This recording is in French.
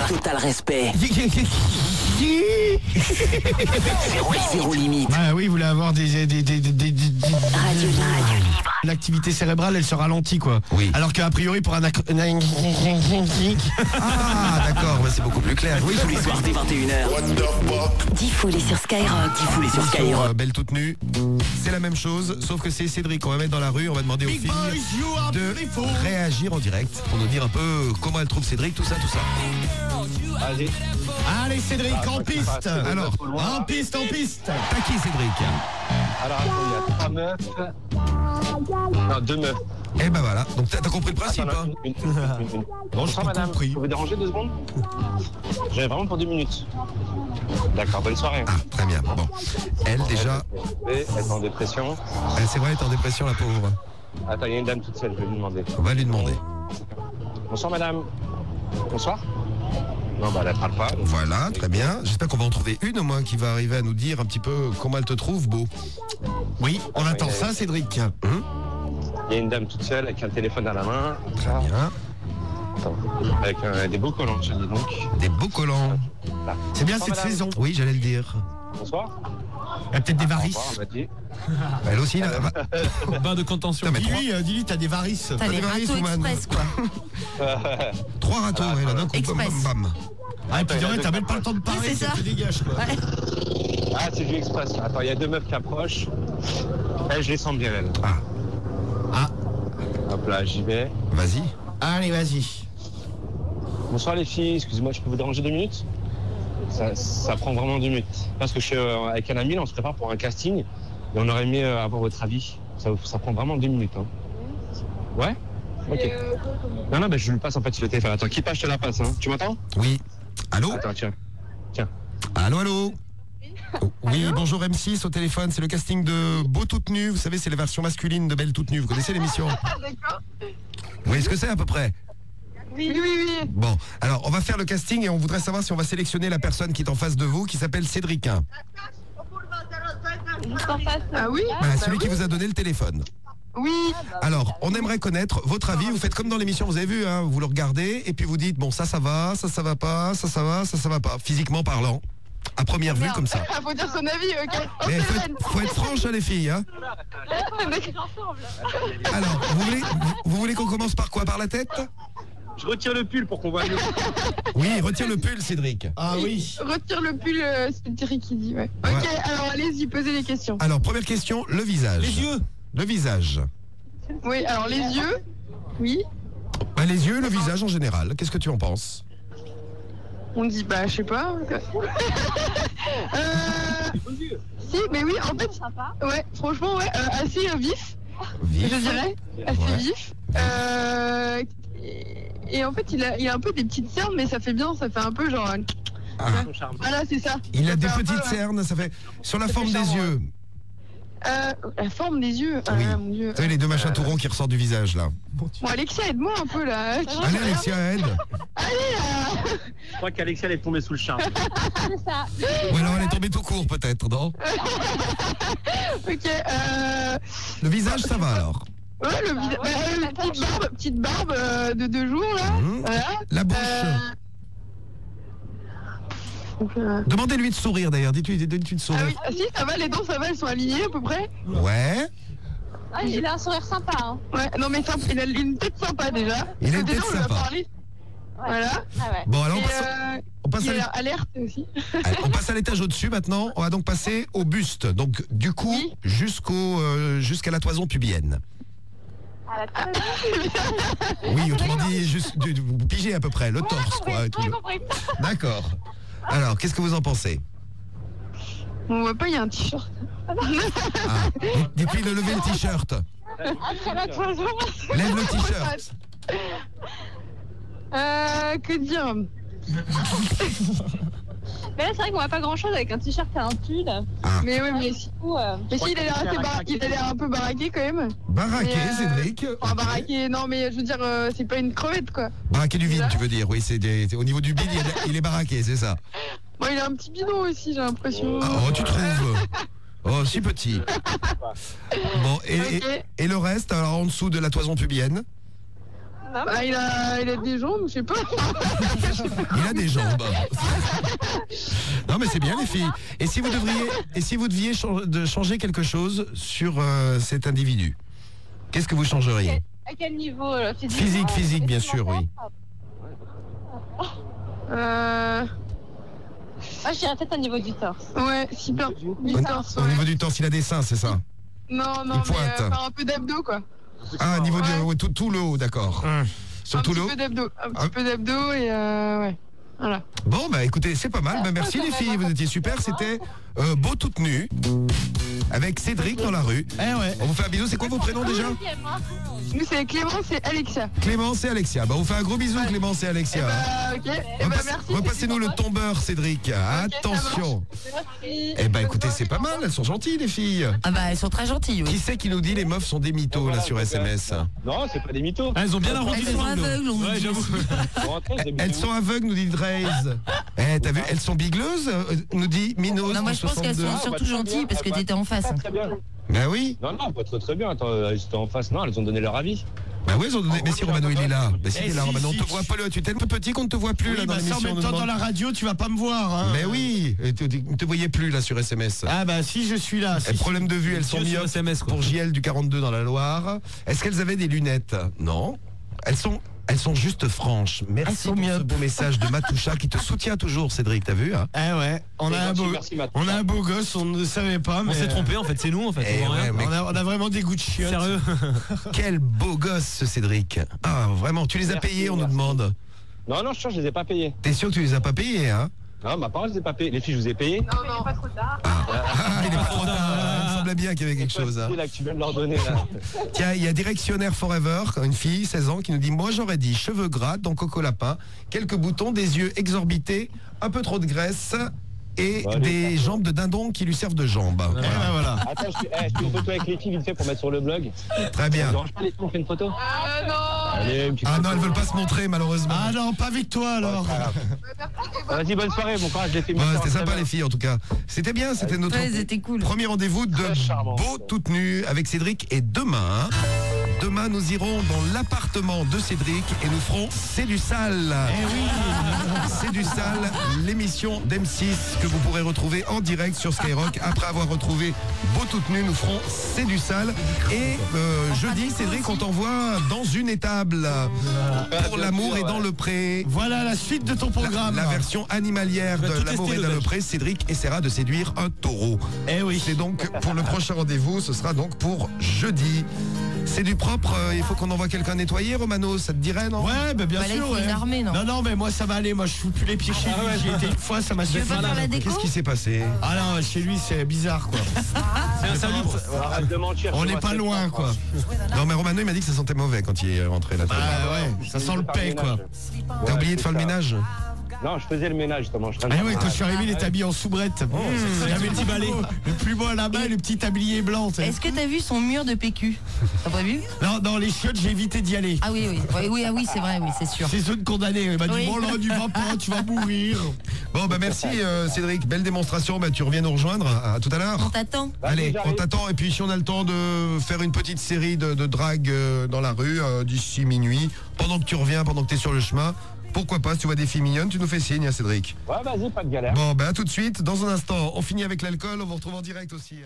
Total respect. Zéro limite. Ah oui, vous voulez avoir Radio libre. l'activité cérébrale, elle se ralentit quoi. Oui. Alors qu'a priori pour un Ah, d'accord, c'est beaucoup plus clair. Oui, Tous les soirs dès 21h. Diffoulé sur Skyrock. Diffoulé sur Skyrock. Belle toute nue. C'est la même chose, sauf que c'est Cédric. On va mettre dans la rue, on va demander aux filles de réagir en direct pour nous dire un peu comment elles trouvent Cédric, tout ça. Allez. Allez Cédric, en piste. Alors, En piste. t'as qui Cédric? Alors, attends, il y a 3 meufs. Non, 2 meufs. Eh ben voilà, donc t'as compris le principe, Attends, hein? une. Bonjour Madame, compris. vous pouvez déranger 2 secondes? J'avais vraiment pour 2 minutes. D'accord, bonne soirée. Ah, très bien. Bon, elle déjà, Elle est en dépression. c'est vrai, elle est en dépression, la pauvre. Attends, il y a une dame toute seule, je vais lui demander. On va lui demander. Bonsoir madame. Bonsoir. Non, bah elle parle pas. donc- Voilà, très bien. J'espère qu'on va en trouver une au moins qui va arriver à nous dire un petit peu comment elle te trouve, beau. Oui, on attend ça Cédric. Hum, Il y a une dame toute seule avec un téléphone à la main. très bien. Attends. Avec des beaux collants, je dis donc. Des beaux collants. Là. C'est bien Bonsoir, cette madame. saison. Oui, j'allais le dire. Bonsoir. Il y a peut-être des Au varices. revoir, on m'a dit. Elle aussi, là. Bain de contention. Putain, mais Dis-lui, t'as des varices. T'as les varices, râteaux Ouman. express, quoi. Trois râteaux, ouais, là, d'un coup, bam, Express. bam, bam. Ah, et puis t'as même pas le temps de parler, Oui, c'est ça ça. te dégage quoi. Ouais. Ah, c'est du express. Là. Attends, il y a 2 meufs qui approchent. Je les sens bien, elles. Ah, Hop là, j'y vais. vas-y. Allez, vas-y. Bonsoir les filles, excusez-moi, je peux vous déranger 2 minutes? Ça prend vraiment 2 minutes. Parce que je suis avec un ami, là, on se prépare pour un casting et on aurait aimé avoir votre avis. Ça prend vraiment 2 minutes. Hein. Ouais? Ok. Non, bah, je lui passe en fait sur le téléphone. Attends, quitte pas, je te la passe. Hein. Tu m'entends? Oui. Allô? Attends, tiens. Allô? Oh, oui, bonjour M6 au téléphone, c'est le casting de Beau Toute Nue. Vous savez, c'est les versions masculines de Belle Toute Nue. Vous connaissez l'émission? D'accord. Vous voyez ce que c'est à peu près? Oui. Bon, alors on va faire le casting et on voudrait savoir si on va sélectionner la personne qui est en face de vous, qui s'appelle Cédricin. Juste en face. Ah oui? Voilà, celui qui vous a donné le téléphone. Oui. Alors, on aimerait connaître votre avis. Vous faites comme dans l'émission, vous avez vu, hein, vous le regardez et puis vous dites, bon, ça va, ça va pas, ça va pas, physiquement parlant. À première vue, comme ça. Ah, faut dire son avis, ok. Oh, Mais c'est faut être franche, hein, les filles. Hein. Alors, vous voulez qu'on commence par quoi? Par la tête? Je retire le pull pour qu'on voit mieux. Oui, retire le pull, Cédric. Ah oui. Retire le pull, c'est Thierry qui dit, ouais. Ok, Ouais. alors allez-y, posez les questions. Alors, première question, le visage. Les yeux. Le visage. Oui, alors les yeux. Oui. Bah, les yeux, le visage en général. Qu'est-ce que tu en penses? On dit, bah, je sais pas. Si, mais oui, en fait, ouais, franchement, ouais, assez vif, Vif. je dirais. Assez Ouais. vif. Et en fait, il a un peu des petites cernes, mais ça fait bien, ça fait un peu genre. Son charme. Voilà, c'est ça. Il a Ça des fait un peu, petites cernes, ça fait sur la Ça forme fait des charmant, yeux. La forme des yeux. Oui. Ah, mon Dieu. Vous savez, les deux machins tout ronds qui ressortent du visage, là. Bon, Alexia, aide-moi un peu là. Allez, Alexia, aide. Je crois qu'Alexia elle est tombée sous le charme. Ou alors elle est tombée tout court, peut-être, non? Ok. Le visage, ça va, alors. Ouais, petite barbe de 2 jours là. Mmh. Voilà. La bouche. Demandez-lui de sourire, d'ailleurs. Dites-lui de Ah sourire. oui, si, ça va, les dents, ça va, elles sont alignées à peu près. Ouais. Ah, il a un sourire sympa. Hein. Ouais, non mais il a une tête sympa déjà. Il a une Déjà, tête on lui a sympa. parlé. Voilà. Ah ouais. Bon, alors Et, on passe il à a l'air alerte aussi. on passe à l'étage au-dessus maintenant. On va donc passer au buste. Donc du cou Oui. jusqu'à la toison pubienne. Ah, la Oui, autrement dit, juste vous pigez à peu près le torse, quoi. et tout. J'ai compris. D'accord. Alors, qu'est-ce que vous en pensez? On voit pas, il y a un t-shirt. Ah, dites-lui de lever le t-shirt. Après la toison. Lève le t-shirt. Que dire? Mais là, c'est vrai qu'on voit pas grand chose avec un t-shirt et un pull. Mais oui, mais si. Du coup, Mais si, il a l'air il a l'air un peu baraqué quand même. Baraqué, Mais, Cédric. Enfin, Ok. baraqué, non mais je veux dire, c'est pas une crevette quoi. Baraqué du vide, tu veux dire. Oui, c'est au niveau du bide, il est baraqué, c'est ça. Bon, il a un petit bidon aussi, j'ai l'impression. Ah, oh, tu trouves? Oh, si petit. Bon, Ok. et le reste, alors en dessous de la toison pubienne? Bah, il a des jambes, je sais pas. Il a des jambes. Non mais c'est bien les filles. Et si vous deviez changer quelque chose sur cet individu, qu'est-ce que vous changeriez? À quel niveau Physique, bien sûr, oui. Ah, je dirais peut-être au niveau du torse. Ouais, super. Du torse, Au ouais. niveau du torse, il a des seins, c'est ça? Non, Une mais pointe. faire un peu d'abdos, quoi. Ah, au niveau Ouais. ouais, tout le haut, d'accord. Sur tout le Un haut. petit peu d'abdos. Un petit peu d'abdos et ouais. Voilà. Bon, bah écoutez, c'est pas mal. Bah, merci les filles, vous étiez super. C'était Beau toute nue avec Cédric dans la rue. Eh ouais. On vous fait un bisou. C'est quoi vos prénoms déjà? Nous, c'est Clémence et Alexia. Clémence et Alexia. Bah, on vous fait un gros bisou, Clémence et Alexia. Ok. Et bah, merci. Repassez-nous le tombeur, Cédric. Attention. Eh ben écoutez, c'est pas mal. Elles sont gentilles, les filles. Ah bah elles sont très gentilles, oui. Qui c'est qui nous dit les meufs sont des mythos là sur SMS? Non, c'est pas des mythos. Ah, elles ont bien arrondi Elles les sont angles. aveugles, on Ouais, dit. j'avoue. Elles sont aveugles, nous dit Draze. Eh, t'as vu? Elles sont bigleuses, nous dit Minos. Non, moi je pense qu'elles 62. sont surtout gentilles parce que t'étais en face. hein. Très bien. Bah oui. Non, pas très bien. Attends, j'étais en face. Non, elles ont donné leur avis. Bah oui, ils ont donné. Mais si Romano il est là. Bah si Eh, il est là, si, Romano, on si, te si. voit pas là. Tu es tellement petit qu'on ne te voit plus là Oui, dans bah ça, en l'émission. même on temps, nous dans la demande. radio, tu vas pas me voir. Hein. Mais oui, et tu ne te voyais plus là sur SMS. Ah bah si, je suis là. Et problème de vue, elles sont Dieu sur myopes SMS, quoi. pour JL du 42 dans la Loire. Est-ce qu'elles avaient des lunettes? Non. Elles sont juste franches. Elles Merci sont pour ce myopes. beau message de Matoucha qui te soutient toujours, Cédric, t'as vu hein? Eh ouais, on a, un beau, Merci, Matt. on a un beau gosse, on ne savait pas. On Mais s'est trompé en fait, c'est nous en fait. Eh On voit ouais, rien. mais On a vraiment des goûts de chiottes. Sérieux. quel beau gosse ce Cédric. Ah vraiment, tu les as Merci, payés, on nous merci. demande. Non, je suis sûr, je les ai pas payés. T'es sûr que tu les as pas payés hein? Non, ma parole, je les ai pas payés. Les filles, je vous ai payés. Non. Pas trop tard. Ah, il est pas trop tard. Il me semblait bien qu'il y avait quelque chose. hein. C'est là que tu viens de leur donner. Là. Tiens, il y a Directionnaire Forever, une fille, 16 ans, qui nous dit: moi j'aurais dit cheveux gras dans Coco Lapin, quelques boutons, des yeux exorbités, un peu trop de graisse et Ouais, des jambes de dindon qui lui servent de jambes. Eh ben voilà. Attends, je fais une photo avec les filles vite fait pour mettre sur le blog. Très bien. Ça dérange pas les filles, on fait une photo. Non. Allez, une petite Ah non, photo. elles veulent pas se montrer malheureusement. Ah non, pas avec toi alors. Vas-y, bonne soirée, mon courage, j'ai fait Ouais, c'était sympa les filles en tout cas. C'était bien, c'était notre Ouais, c'était cool. premier rendez-vous de Très charmant. Beau toute nue avec Cédric. Et demain, nous irons dans l'appartement de Cédric et nous ferons C'est du sale. Eh oui. C'est du sale, l'émission d'M6 que vous pourrez retrouver en direct sur Skyrock. Après avoir retrouvé Beau toute nue, nous ferons C'est du sale. Et jeudi, Cédric, on t'envoie dans une étable pour l'amour et dans le pré. Voilà la suite de ton programme. La version animalière On va de tout l'amour tester, et dans le le belge. pré, Cédric essaiera de séduire un taureau. Eh oui. C'est donc pour le prochain rendez-vous, ce sera donc pour jeudi. C'est du propre, il faut qu'on envoie quelqu'un nettoyer, Romano, ça te dirait, non? Ouais, bah bien Bah là, il sûr. faut ouais. une armée, non Non, mais moi ça va aller. Moi je fous plus les pieds chez lui. J'y étais une fois, ça m'a Tu veux suffi. pas faire la déco? Qu'est-ce qui s'est passé? Ah non, chez lui c'est bizarre quoi. C'est insalubre. Arrête de mentir. On je n'est vois pas ce que loin tu quoi. Non mais Romano il m'a dit que ça sentait mauvais quand il est rentré là. Ah ouais, ça sent le paix quoi. T'as oublié de faire le ménage? Non, je faisais le ménage justement. Je Ah ouais, quand je suis arrivé, il était habillé en soubrette. Il avait le petit balai. Le plus beau là-bas et le petit tablier blanc. tu sais. Est-ce que t'as vu son mur de PQ? T'as pas vu? Non, dans les chiottes, j'ai évité d'y aller. Ah oui, c'est vrai, oui, c'est sûr. C'est zone condamnée. Il m'a dit, Oui. bon là, tu vas pas, tu vas mourir. Bon bah merci Cédric, belle démonstration, bah tu reviens nous rejoindre, à tout à l'heure. On t'attend. Allez, j'arrive. on t'attend et puis si on a le temps de faire une petite série de drague dans la rue d'ici minuit, pendant que tu reviens, pendant que tu es sur le chemin, pourquoi pas, si tu vois des filles mignonnes, tu nous fais signe, hein, Cédric. Ouais, vas-y, pas de galère. Bon, bah à tout de suite, dans un instant, on finit avec l'alcool, on vous retrouve en direct aussi.